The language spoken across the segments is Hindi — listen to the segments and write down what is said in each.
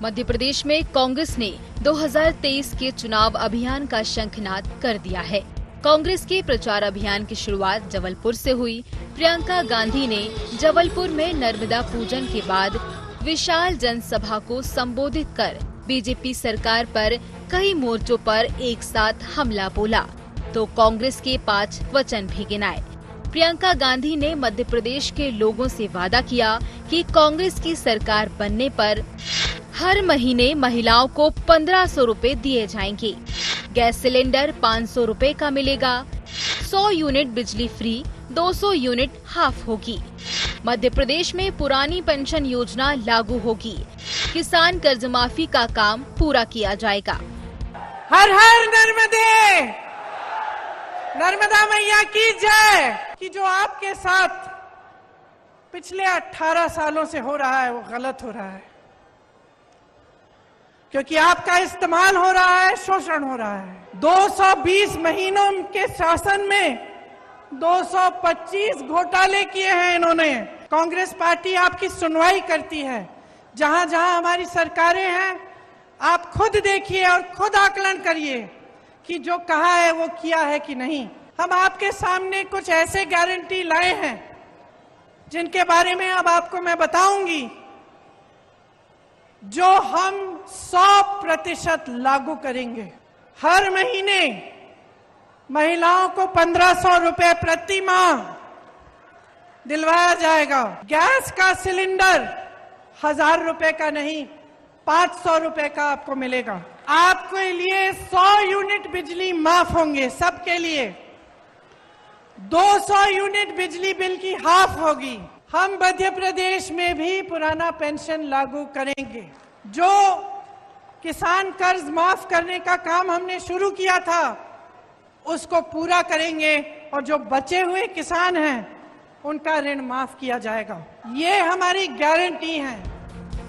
मध्य प्रदेश में कांग्रेस ने 2023 के चुनाव अभियान का शंखनाद कर दिया है। कांग्रेस के प्रचार अभियान की शुरुआत जबलपुर से हुई। प्रियंका गांधी ने जबलपुर में नर्मदा पूजन के बाद विशाल जनसभा को संबोधित कर बीजेपी सरकार पर कई मोर्चों पर एक साथ हमला बोला तो कांग्रेस के 5 वचन भी गिनाए। प्रियंका गांधी ने मध्य प्रदेश के लोगों से वादा किया कि कांग्रेस की सरकार बनने पर हर महीने महिलाओं को 1500 रुपए दिए जाएंगे। गैस सिलेंडर 500 रुपए का मिलेगा। 100 यूनिट बिजली फ्री, 200 यूनिट हाफ होगी। मध्य प्रदेश में पुरानी पेंशन योजना लागू होगी। किसान कर्ज माफी का काम पूरा किया जाएगा। हर हर नर्मदे, नर्मदा मैया की जय। कि जो आपके साथ पिछले 18 सालों से हो रहा है वो गलत हो रहा है, क्योंकि आपका इस्तेमाल हो रहा है, शोषण हो रहा है। 220 महीनों के शासन में 225 घोटाले किए हैं इन्होंने। कांग्रेस पार्टी आपकी सुनवाई करती है। जहां जहां हमारी सरकारें हैं, आप खुद देखिए और खुद आकलन करिए कि जो कहा है वो किया है कि नहीं। हम आपके सामने कुछ ऐसे गारंटी लाए हैं जिनके बारे में अब आपको मैं बताऊंगी, जो हम 100% लागू करेंगे। हर महीने महिलाओं को 1500 रुपए प्रति माह दिलवाया जाएगा। गैस का सिलेंडर 1000 रुपए का नहीं, 500 रुपए का आपको मिलेगा। आपके लिए 100 यूनिट बिजली माफ होंगे सबके लिए। 200 यूनिट बिजली बिल की हाफ होगी। हम मध्य प्रदेश में भी पुराना पेंशन लागू करेंगे। जो किसान कर्ज माफ करने का काम हमने शुरू किया था उसको पूरा करेंगे और जो बचे हुए किसान हैं उनका ऋण माफ किया जाएगा। ये हमारी गारंटी है।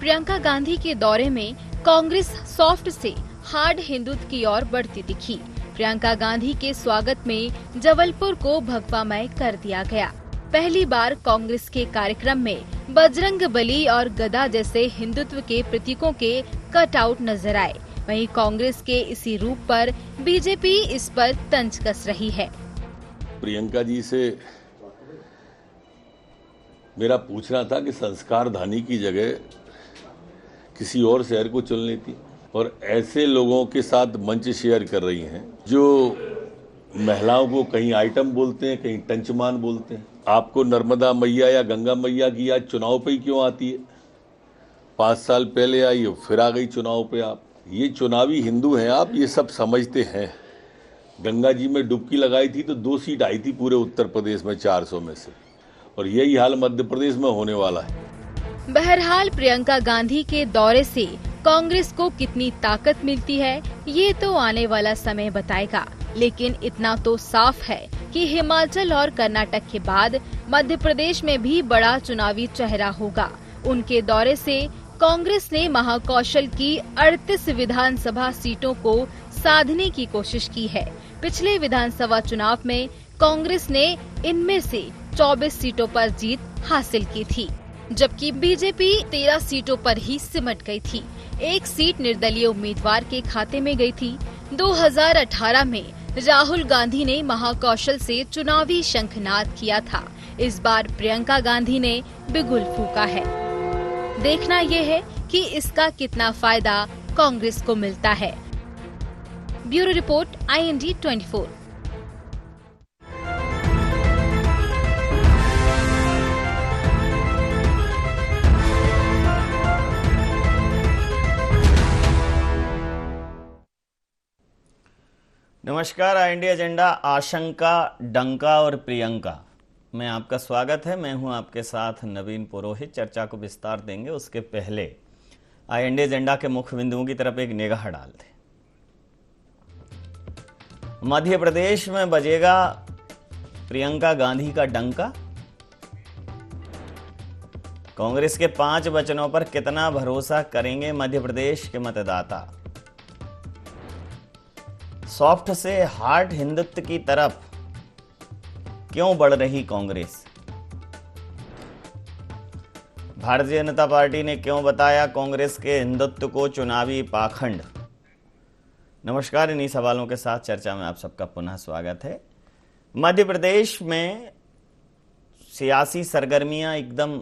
प्रियंका गांधी के दौरे में कांग्रेस सॉफ्ट से हार्ड हिंदुत्व की ओर बढ़ती दिखी। प्रियंका गांधी के स्वागत में जबलपुर को भगवामय कर दिया गया। पहली बार कांग्रेस के कार्यक्रम में बजरंग बली और गदा जैसे हिंदुत्व के प्रतीकों के कटआउट नजर आए। वहीं कांग्रेस के इसी रूप पर बीजेपी इस पर तंज कस रही है। प्रियंका जी से मेरा पूछना था कि संस्कार धानी की जगह किसी और शहर को चुन लेती, और ऐसे लोगों के साथ मंच शेयर कर रही हैं जो महिलाओं को कहीं आइटम बोलते हैं, कहीं टंचमान बोलते हैं। आपको नर्मदा मैया या गंगा मैया की याद चुनाव पे ही क्यों आती है? 5 साल पहले आई, फिर आ गई चुनाव पे। आप ये चुनावी हिंदू हैं, आप ये सब समझते हैं। गंगा जी में डुबकी लगाई थी तो 2 सीट आई थी पूरे उत्तर प्रदेश में 400 में से, और यही हाल मध्य प्रदेश में होने वाला है। बहरहाल प्रियंका गांधी के दौरे से कांग्रेस को कितनी ताकत मिलती है ये तो आने वाला समय बताएगा, लेकिन इतना तो साफ है कि हिमाचल और कर्नाटक के बाद मध्य प्रदेश में भी बड़ा चुनावी चेहरा होगा। उनके दौरे से कांग्रेस ने महाकौशल की 38 विधानसभा सीटों को साधने की कोशिश की है। पिछले विधानसभा चुनाव में कांग्रेस ने इनमें से 24 सीटों पर जीत हासिल की थी, जबकि बीजेपी 13 सीटों पर ही सिमट गई थी। एक सीट निर्दलीय उम्मीदवार के खाते में गई थी। 2018 में राहुल गांधी ने महाकौशल से चुनावी शंखनाद किया था। इस बार प्रियंका गांधी ने बिगुल फूंका है। देखना यह है कि इसका कितना फायदा कांग्रेस को मिलता है। Bureau report, IND 24। नमस्कार, IND एजेंडा आशंका, डंका और प्रियंका में आपका स्वागत है। मैं हूं आपके साथ नवीन पुरोहित। चर्चा को विस्तार देंगे उसके पहले IND एजेंडा के मुख्य बिंदुओं की तरफ एक निगाह डालते। मध्य प्रदेश में बजेगा प्रियंका गांधी का डंका। कांग्रेस के 5 वचनों पर कितना भरोसा करेंगे मध्य प्रदेश के मतदाता? सॉफ्ट से हार्ड हिंदुत्व की तरफ क्यों बढ़ रही कांग्रेस? भारतीय जनता पार्टी ने क्यों बताया कांग्रेस के हिंदुत्व को चुनावी पाखंड। नमस्कार, इन्हीं सवालों के साथ चर्चा में आप सबका पुनः स्वागत है। मध्य प्रदेश में सियासी सरगर्मियां एकदम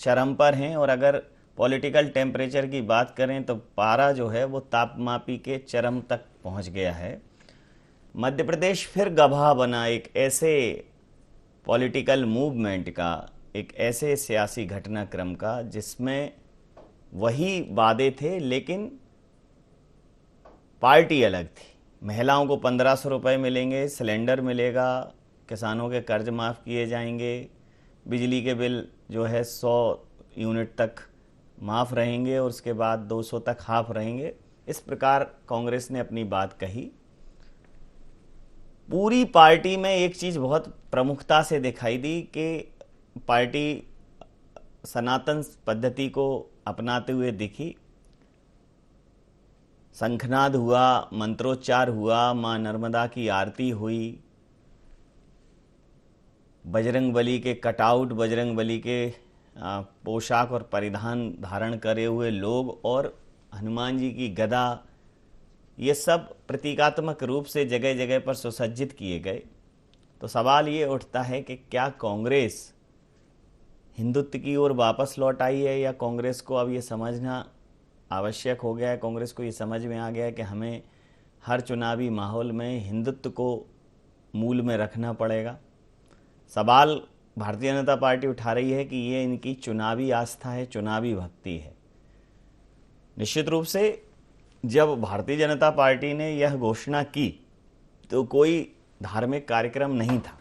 चरम पर हैं और अगर पॉलिटिकल टेम्परेचर की बात करें तो पारा जो है वो तापमापी के चरम तक पहुंच गया है। मध्य प्रदेश फिर गवाह बना एक ऐसे पॉलिटिकल मूवमेंट का, एक ऐसे सियासी घटनाक्रम का जिसमें वही वादे थे लेकिन पार्टी अलग थी। महिलाओं को 1500 रुपये मिलेंगे, सिलेंडर मिलेगा, किसानों के कर्ज माफ़ किए जाएंगे, बिजली के बिल जो है 100 यूनिट तक माफ़ रहेंगे और उसके बाद 200 तक हाफ रहेंगे। इस प्रकार कांग्रेस ने अपनी बात कही। पूरी पार्टी में एक चीज़ बहुत प्रमुखता से दिखाई दी कि पार्टी सनातन पद्धति को अपनाते हुए दिखी। शंखनाद हुआ, मंत्रोच्चार हुआ, मां नर्मदा की आरती हुई, बजरंग बली के कटआउट, बजरंग बली के पोशाक और परिधान धारण करे हुए लोग और हनुमान जी की गदा, ये सब प्रतीकात्मक रूप से जगह जगह पर सुसज्जित किए गए। तो सवाल ये उठता है कि क्या कांग्रेस हिंदुत्व की ओर वापस लौट आई है या कांग्रेस को अब ये समझना आवश्यक हो गया है, कांग्रेस को ये समझ में आ गया है कि हमें हर चुनावी माहौल में हिंदुत्व को मूल में रखना पड़ेगा। सवाल भारतीय जनता पार्टी उठा रही है कि ये इनकी चुनावी आस्था है, चुनावी भक्ति है। निश्चित रूप से जब भारतीय जनता पार्टी ने यह घोषणा की तो कोई धार्मिक कार्यक्रम नहीं था,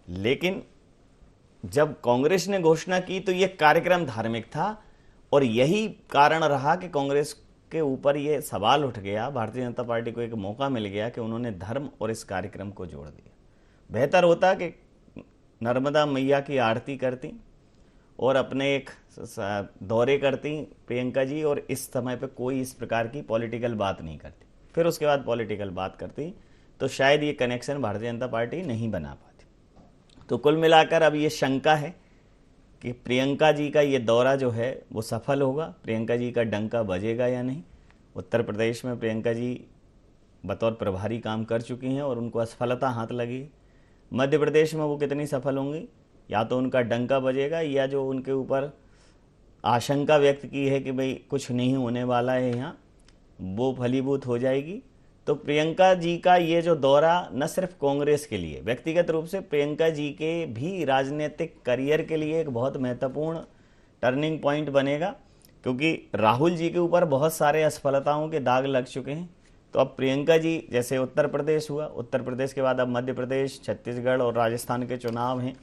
लेकिन जब कांग्रेस ने घोषणा की तो यह कार्यक्रम धार्मिक था और यही कारण रहा कि कांग्रेस के ऊपर यह सवाल उठ गया। भारतीय जनता पार्टी को एक मौका मिल गया कि उन्होंने धर्म और इस कार्यक्रम को जोड़ दिया। बेहतर होता कि नर्मदा मैया की आरती करती और अपने एक दौरे करती प्रियंका जी और इस समय पे कोई इस प्रकार की पॉलिटिकल बात नहीं करती, फिर उसके बाद पॉलिटिकल बात करती तो शायद ये कनेक्शन भारतीय जनता पार्टी नहीं बना पाती। तो कुल मिलाकर अब ये शंका है कि प्रियंका जी का ये दौरा जो है वो सफल होगा, प्रियंका जी का डंका बजेगा या नहीं। उत्तर प्रदेश में प्रियंका जी बतौर प्रभारी काम कर चुकी हैं और उनको असफलता हाथ लगी। मध्य प्रदेश में वो कितनी सफल होंगी, या तो उनका डंका बजेगा या जो उनके ऊपर आशंका व्यक्त की है कि भाई कुछ नहीं होने वाला है यहाँ, वो फलीभूत हो जाएगी। तो प्रियंका जी का ये जो दौरा न सिर्फ कांग्रेस के लिए, व्यक्तिगत रूप से प्रियंका जी के भी राजनीतिक करियर के लिए एक बहुत महत्वपूर्ण टर्निंग पॉइंट बनेगा, क्योंकि राहुल जी के ऊपर बहुत सारे असफलताओं के दाग लग चुके हैं। तो अब प्रियंका जी, जैसे उत्तर प्रदेश हुआ, उत्तर प्रदेश के बाद अब मध्य प्रदेश, छत्तीसगढ़ और राजस्थान के चुनाव हैं,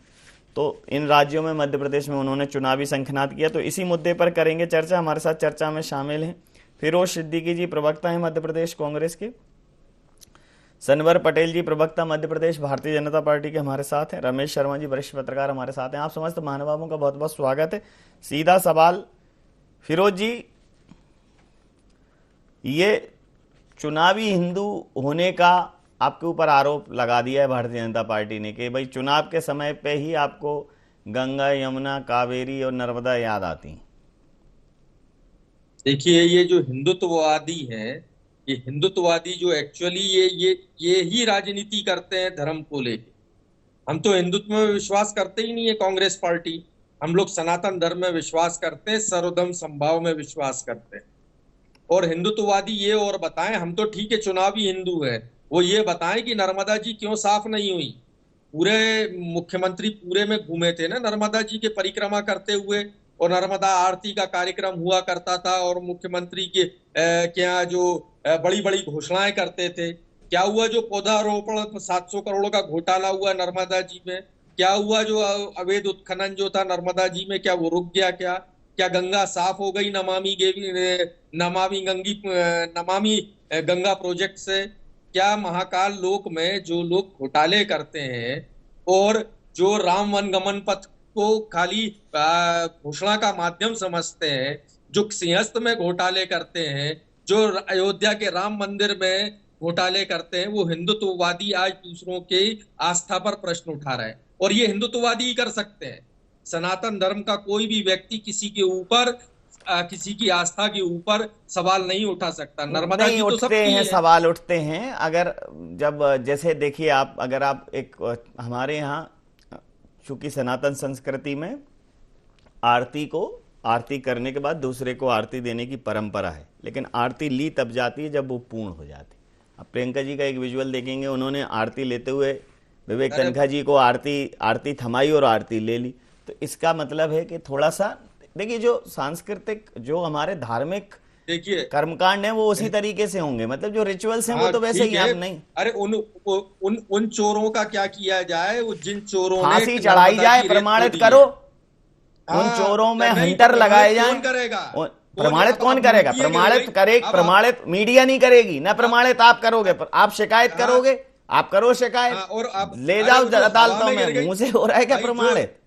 तो इन राज्यों में मध्य प्रदेश में उन्होंने चुनावी शंखनाद किया। तो इसी मुद्दे पर करेंगे चर्चा। हमारे साथ चर्चा में शामिल हैं फिरोज सिद्दीकी जी, प्रवक्ता हैं मध्य प्रदेश कांग्रेस के, सनवर पटेल जी, प्रवक्ता मध्य प्रदेश भारतीय जनता पार्टी के हमारे साथ हैं, रमेश शर्मा जी, वरिष्ठ पत्रकार हमारे साथ हैं। आप समस्त महानुभावों का बहुत बहुत स्वागत है। सीधा सवाल फिरोज जी, ये चुनावी हिंदू होने का आपके ऊपर आरोप लगा दिया है भारतीय जनता पार्टी ने कि भाई चुनाव के समय पे ही आपको गंगा, यमुना, कावेरी और नर्मदा याद आती। देखिए, ये जो हिंदुत्ववादी हैं, ये हिंदुत्ववादी जो एक्चुअली ये ही राजनीति करते हैं धर्म को लेके। हम तो हिंदुत्व में विश्वास करते ही नहीं है कांग्रेस पार्टी। हम लोग सनातन धर्म में विश्वास करते हैं, सर्वधर्म समभाव में विश्वास करते हैं। और हिंदुत्ववादी ये और बताएं, हम तो ठीक है चुनावी हिंदू है, वो ये बताएं कि नर्मदा जी क्यों साफ नहीं हुई। पूरे मुख्यमंत्री पूरे में घूमे थे ना नर्मदा जी के परिक्रमा करते हुए, और नर्मदा आरती का कार्यक्रम हुआ करता था और मुख्यमंत्री के क्या जो बड़ी बड़ी घोषणाएं करते थे। क्या हुआ जो पौधारोपण 700 करोड़ का घोटाला हुआ नर्मदा जी में? क्या हुआ जो अवैध उत्खनन जो था नर्मदा जी में, क्या वो रुक गया? क्या गंगा साफ हो गई नमामि गंगा प्रोजेक्ट से? क्या महाकाल लोक में जो लोग घोटाले करते हैं और जो राम वनगमन पथ को खाली घोषणा का माध्यम समझते हैं, जो सिंहस्थ में घोटाले करते हैं, जो अयोध्या के राम मंदिर में घोटाले करते हैं, वो हिंदुत्ववादी आज दूसरों के आस्था पर प्रश्न उठा रहे हैं। और ये हिंदुत्ववादी ही कर सकते हैं। सनातन धर्म का कोई भी व्यक्ति किसी के ऊपर किसी की आस्था के ऊपर सवाल नहीं उठा सकता। नर्मदा नहीं जी तो उठते सबकी हैं, है। सवाल उठते हैं। अगर जब जैसे देखिए आप, अगर आप एक हमारे यहाँ चूंकि सनातन संस्कृति में आरती करने के बाद दूसरे को आरती देने की परंपरा है, लेकिन आरती ली तब जाती है जब वो पूर्ण हो जाती है। अब प्रियंका जी का एक विजुअल देखेंगे, उन्होंने आरती लेते हुए विवेक तनखा जी को आरती थमाई और आरती ले ली। तो इसका मतलब है कि थोड़ा सा देखिए, जो सांस्कृतिक, जो हमारे धार्मिक देखिए कर्मकांड है वो उसी तरीके से होंगे, मतलब जो रिचुअल्स हैं वो हाँ, तो वैसे ठीक ही है। हम नहीं। अरे उन चोरों का क्या किया जाए, वो जिन चोरों ने फांसी चढ़ाई नर्मदा जाए, की रेत प्रमाणित खोदी करो। है। उन चोरों में नहीं, हंटर लगाए जाएं। कौन करेगा? प्रमाणित कौन अब करेगा? मूर्तियां प्रमाणित गिर करे, गई। प्रमाणित मीडिया नहीं करेगी ना, प्रमाणित आप करोगे, पर आप शिकायत हाँ। करोगे, आप करो हाँ, शिकायत, और अब ले जाओ अरे वो जो हवा अदालतों में गिर में। गई, मुंह से हो रहा है क्या भाई जो प्रमाणित?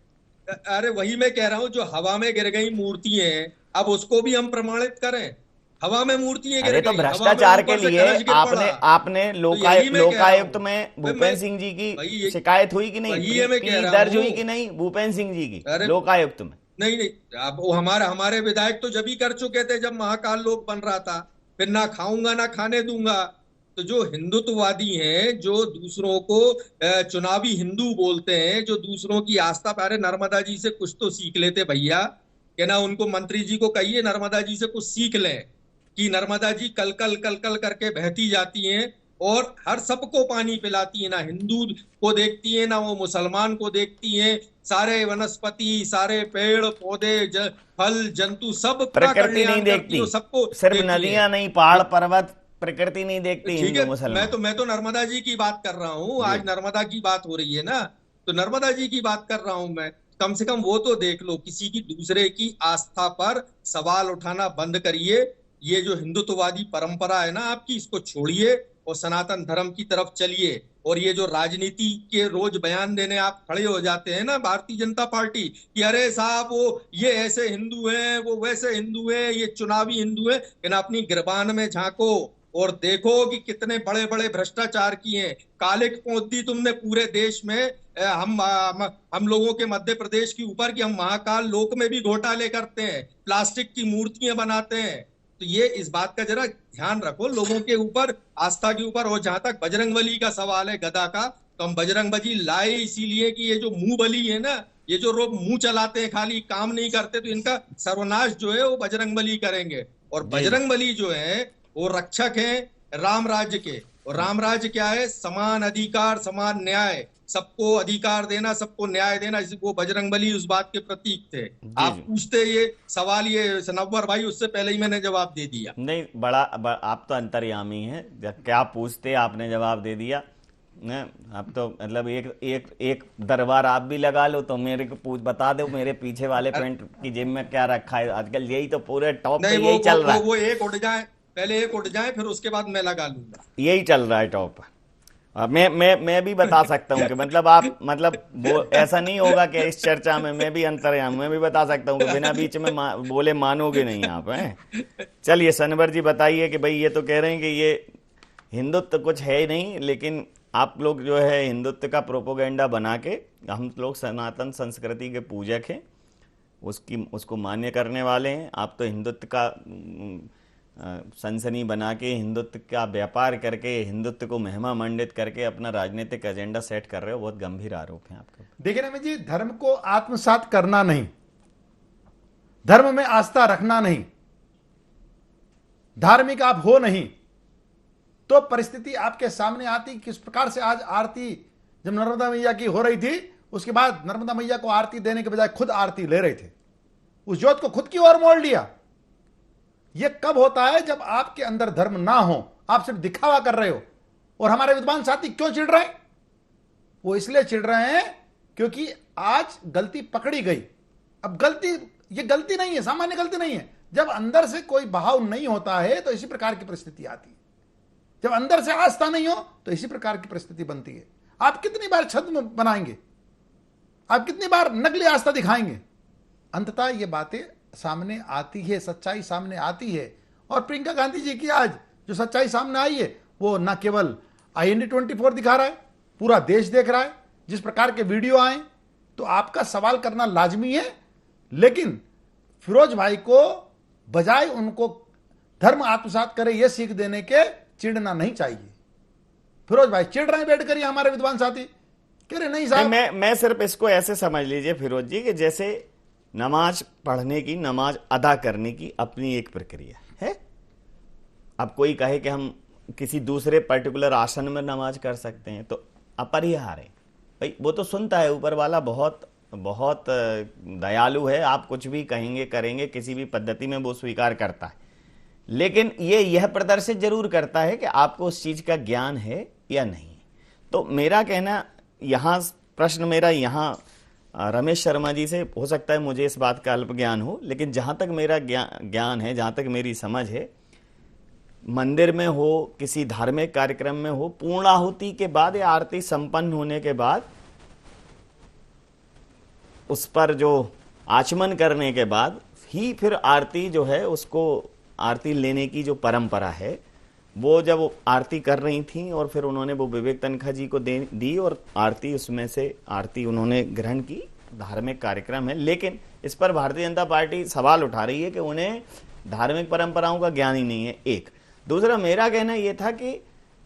अरे वही मैं कह रहा हूँ, जो हवा में गिर गई मूर्तियां हैं, अब उसको भी हम प्रमाणित करें। हवा में मूर्तियां गिर अरे तो गई, हवा में भ्रष्टाचार के ऊपर से लिए कलश गिर पड़ा। आपने तो यही मैं कह रहा लोकायुक्त हूँ। में भाई भूपेन मैं- सिंह जी भाई की ये- शिकायत हुई कि नहीं? वही है मैं कह रहा दर्ज हूँ। हुई कि नहीं भूपेन सिंह जी की अरे लोकायुक्त में? नहीं नहीं, अब वो हमारे विधायक तो जब ही कर चुके थे जब महाकाल लोक बन रहा था। फिर ना खाऊंगा ना खाने दूंगा। तो जो हिंदुत्ववादी हैं, जो दूसरों को चुनावी हिंदू बोलते हैं, जो दूसरों की आस्था पर, अरे नर्मदा जी से कुछ तो सीख लेते भैया, कि ना उनको मंत्री जी को कहिए नर्मदा जी से कुछ सीख लें कि नर्मदा जी कल कल कल कल करके बहती जाती हैं और हर सबको पानी पिलाती है। ना हिंदू को देखती है, ना वो मुसलमान को देखती है। सारे वनस्पति, सारे पेड़ पौधे, फल जंतु सब प्रकृति नहीं देखती, सबको सिर्फ नदियां नहीं, पहाड़ पर्वत, प्रकृति नहीं देखती ठीक हिंदू है। मुसलमान। मैं तो नर्मदा जी की बात कर रहा हूँ। आज नर्मदा की बात हो रही है ना, तो नर्मदा जी की बात कर रहा हूं मैं। कम से कम वो तो देख लो, किसी की दूसरे की आस्था पर सवाल उठाना बंद करिए। ये जो हिंदुत्ववादी परंपरा है ना आपकी, इसको छोड़िए और सनातन धर्म की तरफ चलिए। और ये जो राजनीति के रोज बयान देने आप खड़े हो जाते हैं ना, भारतीय जनता पार्टी, कि अरे साहब वो ये ऐसे हिंदू हैं, वो वैसे हिंदू हैं, ये चुनावी हिंदू है, इन अपनी गिरबान में झांको और देखो कि कितने बड़े बड़े भ्रष्टाचार किए हैं। कालिक पोत दी तुमने पूरे देश में। हम लोगों के मध्य प्रदेश के ऊपर कि हम महाकाल लोक में भी घोटाले करते हैं, प्लास्टिक की मूर्तियां बनाते हैं। तो ये इस बात का जरा ध्यान रखो, लोगों के ऊपर, आस्था के ऊपर। और जहां तक बजरंगबली का सवाल है, गदा का, तो हम बजरंगबली लाए इसीलिए कि ये जो मुंह बली है ना, ये जो लोग मुंह चलाते हैं खाली, काम नहीं करते, तो इनका सर्वनाश जो है वो बजरंगबली करेंगे। और बजरंगबली जो है वो रक्षक हैं राम राज्य के। और राम राज्य क्या है? समान अधिकार, समान न्याय, सबको अधिकार देना, सबको न्याय देना। वो बजरंगबली उस बात के प्रतीक थे। आप पूछते ये सवाल, ये सनव्वर भाई, उससे पहले ही मैंने जवाब दे दिया। नहीं, आप तो अंतर्यामी हैं, क्या पूछते आपने जवाब दे दिया। आप तो मतलब एक दरबार आप भी लगा लो, तो मेरे को बता दो मेरे पीछे वाले पेंट की जेब में क्या रखा है। आजकल यही तो पूरे टॉप पे यही चल रहा है। वो एक उठ जाए, पहले एक उठ जाए, फिर उसके बाद मैं लगा लूंगा। यही चल रहा है टॉप। मैं भी बता सकता हूँ कि मतलब वो ऐसा नहीं होगा कि इस चर्चा में मैं भी अंतर्यामी, मैं भी बता सकता हूँ कि बिना बीच में बोले मानोगे नहीं आप हैं। चलिए सनवर जी बताइए कि भाई ये तो कह रहे हैं कि ये हिंदुत्व कुछ है ही नहीं, लेकिन आप लोग जो है हिंदुत्व का प्रोपोगेंडा बना के, हम लोग सनातन संस्कृति के पूजक हैं, उसको मान्य करने वाले हैं। आप तो हिंदुत्व का सनसनी बना के, हिंदुत्व का व्यापार करके, हिंदुत्व को महिमा मंडित करके अपना राजनीतिक एजेंडा सेट कर रहे हो। बहुत गंभीर आरोप है आपका। देखिए ना जी, धर्म को आत्मसात करना नहीं, धर्म में आस्था रखना नहीं, धार्मिक आप हो नहीं, तो परिस्थिति आपके सामने आती। किस प्रकार से आज आरती जब नर्मदा मैया की हो रही थी, उसके बाद नर्मदा मैया को आरती देने के बजाय खुद आरती ले रहे थे, उस ज्योत को खुद की ओर मोड़ लिया। यह कब होता है? जब आपके अंदर धर्म ना हो, आप सिर्फ दिखावा कर रहे हो। और हमारे विद्वान साथी क्यों चिढ़ रहे हैं? वो इसलिए चिढ़ रहे हैं क्योंकि आज गलती पकड़ी गई। अब गलती, ये गलती नहीं है, सामान्य गलती नहीं है। जब अंदर से कोई बहाव नहीं होता है तो इसी प्रकार की परिस्थिति आती है। जब अंदर से आस्था नहीं हो तो इसी प्रकार की परिस्थिति बनती है। आप कितनी बार छद्म बनाएंगे? आप कितनी बार नकली आस्था दिखाएंगे? अंततः ये बातें सामने आती है, सच्चाई सामने आती है। और प्रियंका गांधी जी की आज जो सच्चाई सामने आई है, वो न केवल IND 24 दिखा रहा है, पूरा देश देख रहा है। जिस प्रकार के वीडियो आए, तो आपका सवाल करना लाजमी है। लेकिन फिरोज भाई को बजाय उनको धर्म आत्मसात करे ये सीख देने के चिढ़ना नहीं चाहिए। फिरोज भाई चिढ़ रहे हैं बैठ कर, हमारे विद्वान साथी कह रहे नहीं साहब। मैं सिर्फ इसको ऐसे समझ लीजिए फिरोज जी कि जैसे नमाज पढ़ने की, नमाज अदा करने की अपनी एक प्रक्रिया है। अब कोई कहे कि हम किसी दूसरे पर्टिकुलर आसन में नमाज कर सकते हैं तो अपरिहार्य है भाई, वो तो सुनता है ऊपर वाला, बहुत बहुत दयालु है, आप कुछ भी कहेंगे करेंगे किसी भी पद्धति में वो स्वीकार करता है। लेकिन ये यह प्रदर्शित जरूर करता है कि आपको उस चीज का ज्ञान है या नहीं। तो मेरा कहना यहाँ, प्रश्न मेरा यहाँ रमेश शर्मा जी से, हो सकता है मुझे इस बात का अल्प ज्ञान हो, लेकिन जहां तक मेरा ज्ञान है, जहां तक मेरी समझ है, मंदिर में हो, किसी धार्मिक कार्यक्रम में हो, पूर्णाहुति के बाद या आरती संपन्न होने के बाद उस पर जो आचमन करने के बाद ही फिर आरती जो है, उसको आरती लेने की जो परंपरा है, वो जब आरती कर रही थी और फिर उन्होंने वो विवेक तनखा जी को दी और आरती, उसमें से आरती उन्होंने ग्रहण की, धार्मिक कार्यक्रम है। लेकिन इस पर भारतीय जनता पार्टी सवाल उठा रही है कि उन्हें धार्मिक परंपराओं का ज्ञान ही नहीं है। एक दूसरा, मेरा कहना यह था कि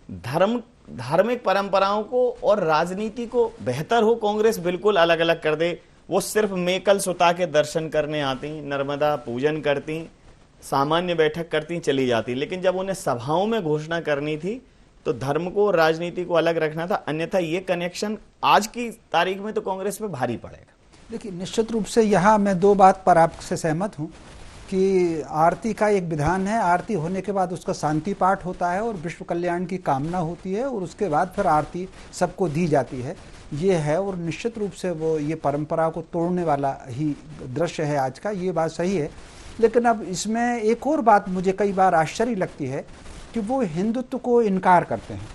धार्मिक परंपराओं को और राजनीति को बेहतर हो कांग्रेस बिल्कुल अलग अलग कर दे। वो सिर्फ मेकल सुता के दर्शन करने आती, नर्मदा पूजन करती, सामान्य बैठक करती, चली जाती। लेकिन जब उन्हें सभाओं में घोषणा करनी थी तो धर्म को और राजनीति को अलग रखना था, अन्यथा ये कनेक्शन आज की तारीख में तो कांग्रेस पे भारी पड़ेगा। देखिए, निश्चित रूप से यहाँ मैं दो बात पर आपसे सहमत हूँ कि आरती का एक विधान है, आरती होने के बाद उसका शांति पाठ होता है और विश्व कल्याण की कामना होती है और उसके बाद फिर आरती सबको दी जाती है, ये है। और निश्चित रूप से वो ये परंपरा को तोड़ने वाला ही दृश्य है आज का, ये बात सही है। लेकिन अब इसमें एक और बात मुझे कई बार आश्चर्य लगती है कि वो हिंदुत्व को इनकार करते हैं।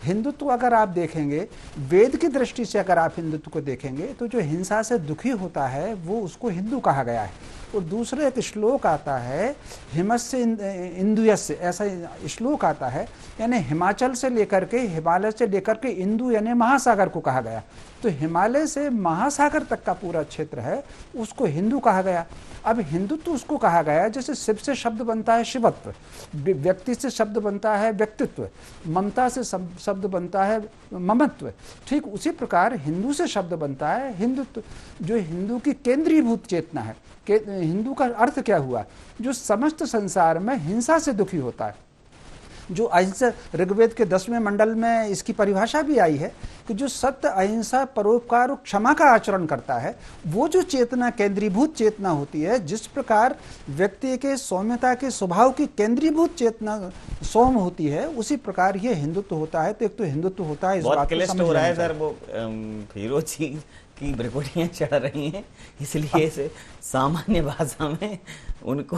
हिंदुत्व अगर आप देखेंगे, वेद की दृष्टि से अगर आप हिंदुत्व को देखेंगे तो जो हिंसा से दुखी होता है वो उसको हिंदू कहा गया है। और दूसरे एक श्लोक आता है, हिमस्य इंदुयस्य, ऐसा श्लोक आता है, यानी हिमाचल से लेकर के, हिमालय से लेकर के इंदु यानी महासागर को कहा गया। तो हिमालय से महासागर तक का पूरा क्षेत्र है, उसको हिंदू कहा गया। अब हिंदुत्व उसको कहा गया जैसे शिव से शब्द बनता है शिवत्व, व्यक्ति से शब्द बनता है व्यक्तित्व, ममता से शब्द बनता है ममत्व, ठीक उसी प्रकार हिंदू से शब्द बनता है हिंदुत्व, जो हिंदू की केंद्रीभूत चेतना है। हिंदू का अर्थ क्या हुआ? जो समस्त संसार में हिंसा से दुखी होता है। जो अहिंसा, ऋग्वेद के 10वें मंडल में इसकी परिभाषा भी आई है कि जो सत्य, अहिंसा, परोपकार और क्षमा का आचरण करता है, वो जो चेतना केंद्रीभूत चेतना होती है, जिस प्रकार व्यक्ति के सौम्यता के स्वभाव की केंद्रीभूत चेतना सौम्य होती है, उसी प्रकार ये हिंदुत्व होता है। तो एक तो हिंदुत्व होता है, इस बात को समझ रहा है सर। वो फिरोज जी की ब्रिकोटियां चढ़ रही हैं, इसलिए से सामान्य भाषा में उनको,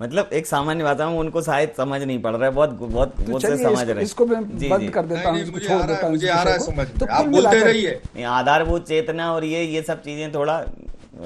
मतलब एक सामान्य भाषा में उनको शायद समझ नहीं पड़ रहा है, बहुत तो से समझ रहे हैं। इसको मैं बंद कर देता हूं, इसको छोड़ देता हूं, मुझे आ रहा है समझ में, तो आप बोलते रहिए। आधारभूत चेतना और ये सब चीजें थोड़ा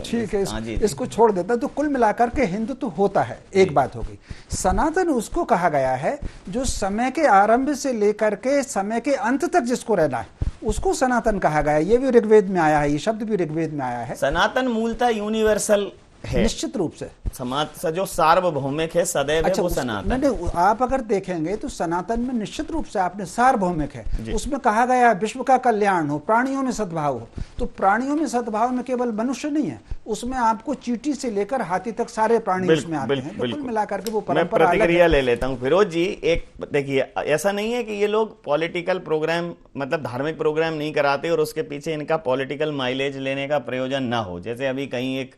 ठीक है, इसको छोड़ देता है। तो कुल मिलाकर के हिंदुत्व होता है, एक बात हो गई। सनातन उसको कहा गया है जो समय के आरंभ से लेकर के समय के अंत तक जिसको रहना है, उसको सनातन कहा गया है। ये भी ऋग्वेद में आया है, ये शब्द भी ऋग्वेद में आया है। सनातन मूलतः यूनिवर्सल है, निश्चित रूप से समाज जो सार्वभौमिक है सदैव, अच्छा, है वो सनातन। नहीं, आप अगर देखेंगे तो सनातन में निश्चित रूप से आपने सार्वभौमिक है, उसमें कहा गया है विश्व का कल्याण हो, प्राणियों में सद्भाव हो। तो प्राणियों में सद्भाव में केवल मनुष्य नहीं है, उसमें आपको चींटी से लेकर हाथी तक सारे प्राणी उसमें आते हैं। तो कुल मिलाकर के वो परंपरा। मैं प्रतिक्रिया ले लेता हूँ फिरोज जी। एक देखिए, ऐसा नहीं है कि ये लोग पॉलिटिकल प्रोग्राम, मतलब धार्मिक प्रोग्राम नहीं कराते और उसके पीछे इनका पॉलिटिकल माइलेज लेने का प्रयोजन ना हो। जैसे अभी कहीं एक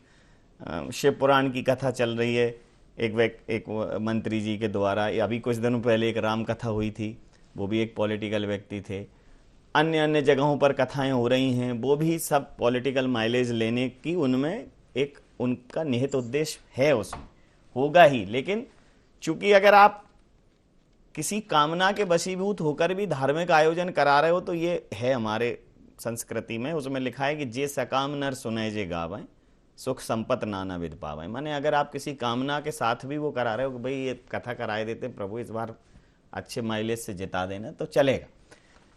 शिव पुराण की कथा चल रही है, एक मंत्री जी के द्वारा, या अभी कुछ दिनों पहले एक राम कथा हुई थी, वो भी एक पॉलिटिकल व्यक्ति थे। अन्य जगहों पर कथाएं हो रही हैं, वो भी सब पॉलिटिकल माइलेज लेने की उनमें एक उनका निहित उद्देश्य है, उसमें होगा ही। लेकिन चूंकि अगर आप किसी कामना के वशीभूत होकर भी धार्मिक आयोजन करा रहे हो, तो ये है हमारे संस्कृति में, उसमें लिखा है कि जे सकाम नर सुने जे गावें, सुख संपत नाना विद पावें। माने अगर आप किसी कामना के साथ भी वो करा रहे हो कि भाई ये कथा कराए देते प्रभु, इस बार अच्छे माइलेज से जिता देना, तो चलेगा।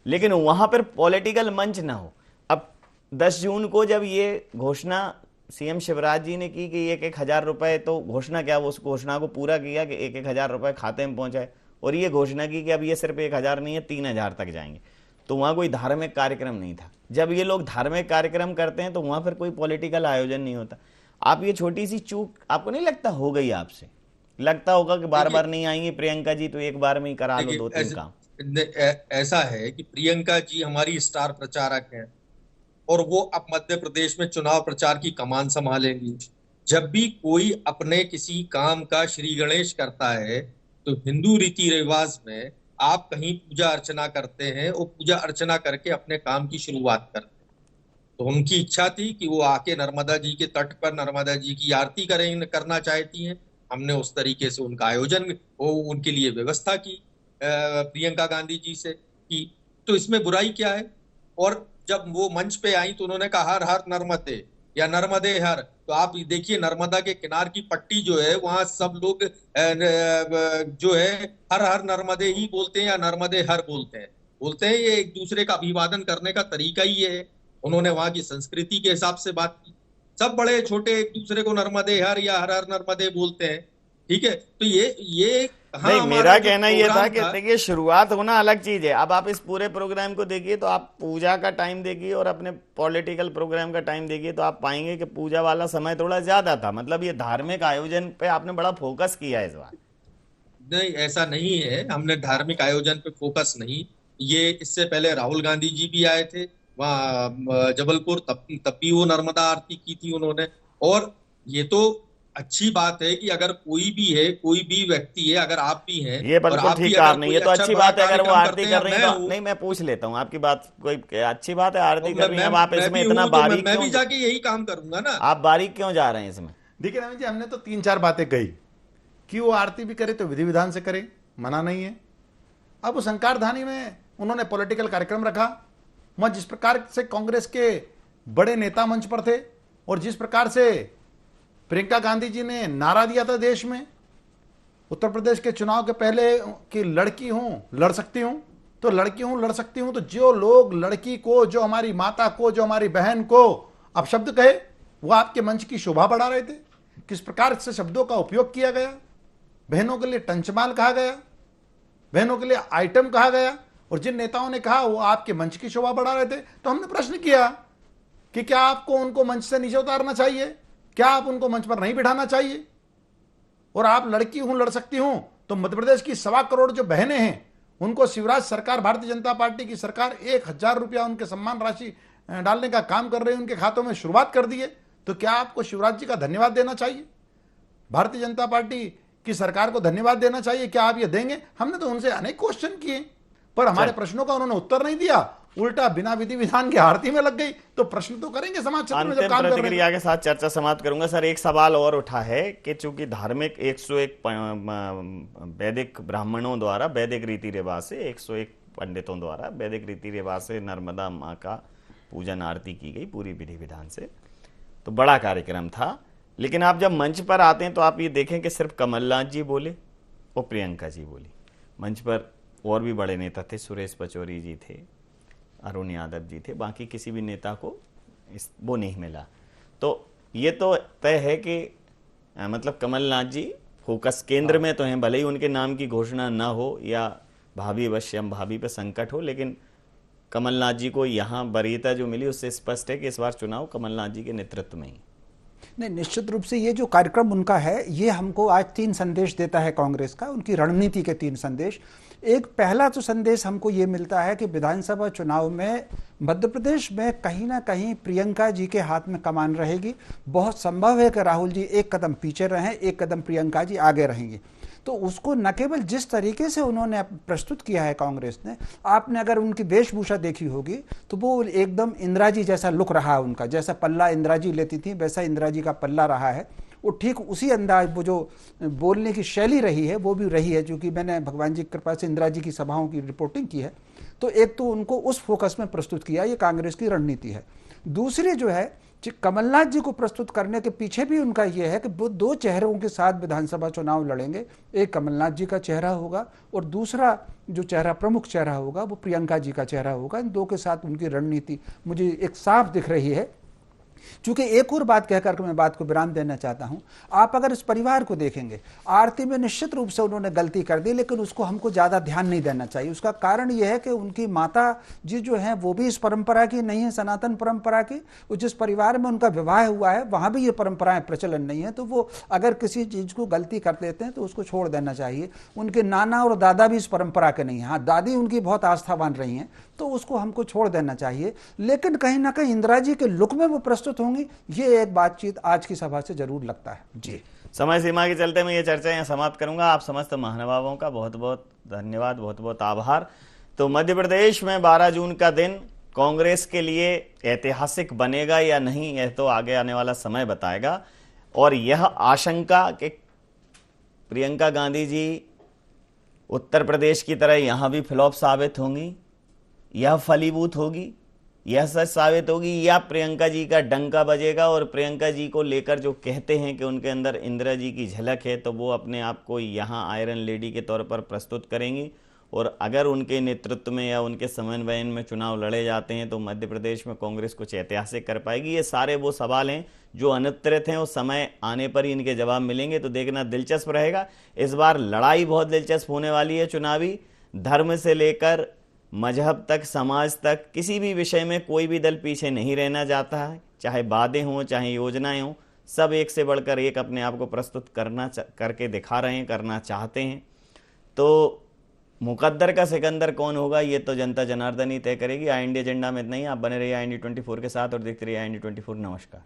लेकिन वहां पर पॉलिटिकल मंच ना हो। अब 10 जून को जब ये घोषणा सीएम शिवराज जी ने की कि 1,000 रुपए, तो घोषणा क्या, वो उस घोषणा को पूरा किया कि 1,000 रुपए खाते में पहुंचाए, और ये घोषणा की कि अब ये सिर्फ 1,000 नहीं है 3,000 तक जाएंगे। तो वहां कोई धार्मिक कार्यक्रम नहीं था। जब ये लोग धार्मिक कार्यक्रम करते हैं तो वहां फिर कोई पॉलिटिकल आयोजन नहीं होता। आप ये छोटी सी चूक आपको नहीं लगता हो गई आपसे? लगता होगा कि बार बार नहीं आएंगी प्रियंका जी तो एक बार में ही करा लो 2-3 काम। ऐसा है कि प्रियंका जी हमारी स्टार प्रचारक हैं और वो अब मध्य प्रदेश में चुनाव प्रचार की कमान संभालेंगी। जब भी कोई अपने किसी काम का श्री गणेश करता है तो हिंदू रीति रिवाज में आप कहीं पूजा अर्चना करते हैं और पूजा अर्चना करके अपने काम की शुरुआत करते हैं। तो उनकी इच्छा थी कि वो आके नर्मदा जी के तट पर नर्मदा जी की आरती करना चाहती हैं। हमने उस तरीके से उनका आयोजन उनके लिए व्यवस्था की प्रियंका गांधी जी से की। तो इसमें बुराई क्या है? और जब वो मंच पे आई तो उन्होंने कहा हर हर नर्मदे या नर्मदे हर। तो आप देखिए नर्मदा के किनार की पट्टी जो है वहां सब लोग जो है हर हर नर्मदे ही बोलते हैं या नर्मदे हर बोलते हैं। ये एक दूसरे का अभिवादन करने का तरीका ही है। उन्होंने वहां की संस्कृति के हिसाब से बात की। सब बड़े छोटे एक दूसरे को नर्मदे हर या हर हर नर्मदे बोलते हैं, ठीक है। तो ये नहीं, मेरा कहना ये था कि देखिए शुरुआत होना अलग चीज है। अब आप इस पूरे प्रोग्राम को देखिए तो आप पूजा का टाइम देखिए और अपने पॉलिटिकल प्रोग्राम का टाइम देखिए तो आप पाएंगे कि पूजा वाला समय थोड़ा ज्यादा था। मतलब ये धार्मिक आयोजन पे आपने बड़ा फोकस किया है इस बार। नहीं, ऐसा नहीं है, हमने धार्मिक आयोजन पे फोकस नहीं। ये इससे पहले राहुल गांधी जी भी आए थे वहाँ जबलपुर, तब भी वो नर्मदा आरती की थी उन्होंने। और ये तो अच्छी बात है कि अगर कोई भी व्यक्ति है, अगर आप भी हैं, ये बिल्कुल ठीक काम नहीं, ये तो अच्छी बात है। अगर वो आरती कर रही है तो नहीं, मैं पूछ लेता हूँ आपकी बात, कोई अच्छी बात है आरती कर रही है। अब आप इसमें इतना बारीक मैं भी जाके यही काम करूंगा ना। आप बारीक क्यों जा रहे हैं इसमें? देखिए नवीन जी, हमने तो 3-4 बातें कही कि वो आरती भी करे तो विधि विधान से करे, मना नहीं है। अब उस शंकरधानी में उन्होंने पॉलिटिकल कार्यक्रम रखा। वहां जिस प्रकार से कांग्रेस के बड़े नेता मंच पर थे और जिस प्रकार से प्रियंका गांधी जी ने नारा दिया था देश में उत्तर प्रदेश के चुनाव के पहले कि लड़की हूं लड़ सकती हूं, तो लड़की हूं लड़ सकती हूं, तो जो लोग लड़की को, जो हमारी माता को, जो हमारी बहन को अपशब्द कहे वो आपके मंच की शोभा बढ़ा रहे थे। किस प्रकार से शब्दों का उपयोग किया गया, बहनों के लिए टंचमाल कहा गया, बहनों के लिए आइटम कहा गया, और जिन नेताओं ने कहा वो आपके मंच की शोभा बढ़ा रहे थे। तो हमने प्रश्न किया कि क्या आपको उनको मंच से नीचे उतारना चाहिए, क्या आप उनको मंच पर नहीं बिठाना चाहिए? और आप लड़की हूं लड़ सकती हूं, तो मध्य प्रदेश की 1.25 करोड़ जो बहनें हैं उनको शिवराज सरकार, भारतीय जनता पार्टी की सरकार 1,000 रुपया उनके सम्मान राशि डालने का काम कर रही है, उनके खातों में शुरुआत कर दी है। तो क्या आपको शिवराज जी का धन्यवाद देना चाहिए, भारतीय जनता पार्टी की सरकार को धन्यवाद देना चाहिए? क्या आप ये देंगे? हमने तो उनसे अनेक क्वेश्चन किए पर हमारे प्रश्नों का उन्होंने उत्तर नहीं दिया, उल्टा बिना विधि विधान के आरती में लग गई। तो प्रश्न तो करेंगे समाज क्षेत्र में जब काम कर रहे हैं। प्रतिक्रिया के साथ चर्चा समाप्त करूंगा। सर, एक सवाल और उठा है कि चूंकि धार्मिक 101 वैदिक ब्राह्मणों द्वारा वैदिक रीति रिवाज से 101 पंडितों द्वारा वैदिक रीति रिवाज से नर्मदा माँ का पूजन आरती की गई पूरी विधि विधान से, तो बड़ा कार्यक्रम था। लेकिन आप जब मंच पर आते हैं तो आप ये देखें कि सिर्फ कमलनाथ जी बोले और प्रियंका जी बोली। मंच पर और भी बड़े नेता थे, सुरेश पचौरी जी थे, अरुण यादव जी थे, बाकी किसी भी नेता को वो नहीं मिला। तो ये तो तय है कि मतलब कमलनाथ जी फोकस केंद्र में तो हैं, भले ही उनके नाम की घोषणा ना हो या भाभी अवश्यम भाभी पे संकट हो, लेकिन कमलनाथ जी को यहाँ वरीयता जो मिली उससे स्पष्ट है कि इस बार चुनाव कमलनाथ जी के नेतृत्व में ही। नहीं, निश्चित रूप से ये जो कार्यक्रम उनका है ये हमको आज 3 संदेश देता है कांग्रेस का, उनकी रणनीति के 3 संदेश। एक पहला तो संदेश हमको ये मिलता है कि विधानसभा चुनाव में मध्य प्रदेश में कहीं ना कहीं प्रियंका जी के हाथ में कमान रहेगी। बहुत संभव है कि राहुल जी एक कदम पीछे रहें, एक कदम प्रियंका जी आगे रहेंगी। तो उसको न केवल जिस तरीके से उन्होंने प्रस्तुत किया है कांग्रेस ने, आपने अगर उनकी वेशभूषा देखी होगी तो वो एकदम इंदिरा जी जैसा लुक रहा उनका, जैसा पल्ला इंदिरा जी लेती थी वैसा इंदिरा जी का पल्ला रहा है। वो ठीक उसी अंदाज, वो जो बोलने की शैली रही है वो भी रही है, क्योंकि मैंने भगवान जी की कृपा से इंदिरा जी की सभाओं की रिपोर्टिंग की है। तो एक तो उनको उस फोकस में प्रस्तुत किया, ये कांग्रेस की रणनीति है। दूसरी जो है कमलनाथ जी को प्रस्तुत करने के पीछे भी उनका यह है कि वो दो चेहरों के साथ विधानसभा चुनाव लड़ेंगे। एक कमलनाथ जी का चेहरा होगा और दूसरा जो चेहरा प्रमुख चेहरा होगा वो प्रियंका जी का चेहरा होगा। इन दो के साथ उनकी रणनीति मुझे एक साफ दिख रही है। चूंकि एक और बात कहकर मैं बात को विराम देना चाहता हूं, आप अगर इस परिवार को देखेंगे, आरती में निश्चित रूप से उन्होंने गलती कर दी, लेकिन उसको हमको ज्यादा ध्यान नहीं देना चाहिए। उसका कारण यह है कि उनकी माता जी जो है वो भी इस परंपरा की नहीं है, सनातन परंपरा की। जिस परिवार में उनका विवाह हुआ है वहां भी ये परंपराएं प्रचलन नहीं है, तो वो अगर किसी चीज को गलती कर देते हैं तो उसको छोड़ देना चाहिए। उनके नाना और दादा भी इस परंपरा के नहीं है। हाँ, दादी उनकी बहुत आस्थावान रही हैं, तो उसको हमको छोड़ देना चाहिए। लेकिन कहीं ना कहीं इंदिरा जी के लुक में वो प्रस्तुत होंगी, ये एक बातचीत आज की सभा से जरूर लगता है। जी, समय सीमा के चलते मैं ये चर्चा यहाँ समाप्त करूंगा। आप समस्त महानुभावों का बहुत बहुत धन्यवाद, बहुत बहुत आभार। तो मध्य प्रदेश में 12 जून का दिन कांग्रेस के लिए ऐतिहासिक बनेगा या नहीं, यह तो आगे आने वाला समय बताएगा। और यह आशंका कि प्रियंका गांधी जी उत्तर प्रदेश की तरह यहां भी फ्लॉप साबित होंगी, यह फलीभूत होगी, यह सच साबित होगी, या प्रियंका जी का डंका बजेगा और प्रियंका जी को लेकर जो कहते हैं कि उनके अंदर इंदिरा जी की झलक है, तो वो अपने आप को यहाँ आयरन लेडी के तौर पर प्रस्तुत करेंगी। और अगर उनके नेतृत्व में या उनके समन्वयन में चुनाव लड़े जाते हैं तो मध्य प्रदेश में कांग्रेस कुछ ऐतिहासिक कर पाएगी। ये सारे वो सवाल हैं जो अनुत्तरित हैं, उस समय आने पर ही इनके जवाब मिलेंगे। तो देखना दिलचस्प रहेगा। इस बार लड़ाई बहुत दिलचस्प होने वाली है चुनावी। धर्म से लेकर मजहब तक, समाज तक, किसी भी विषय में कोई भी दल पीछे नहीं रहना चाहता है। चाहे वादे हों, चाहे योजनाएं हों, सब एक से बढ़कर एक अपने आप को प्रस्तुत करके दिखा रहे हैं, करना चाहते हैं। तो मुकद्दर का सिकंदर कौन होगा, ये तो जनता जनार्दन ही तय करेगी। IND एजेंडा में इतना ही। आप बने रहिए IND 24 के साथ और देखते रहिए IND 24। नमस्कार।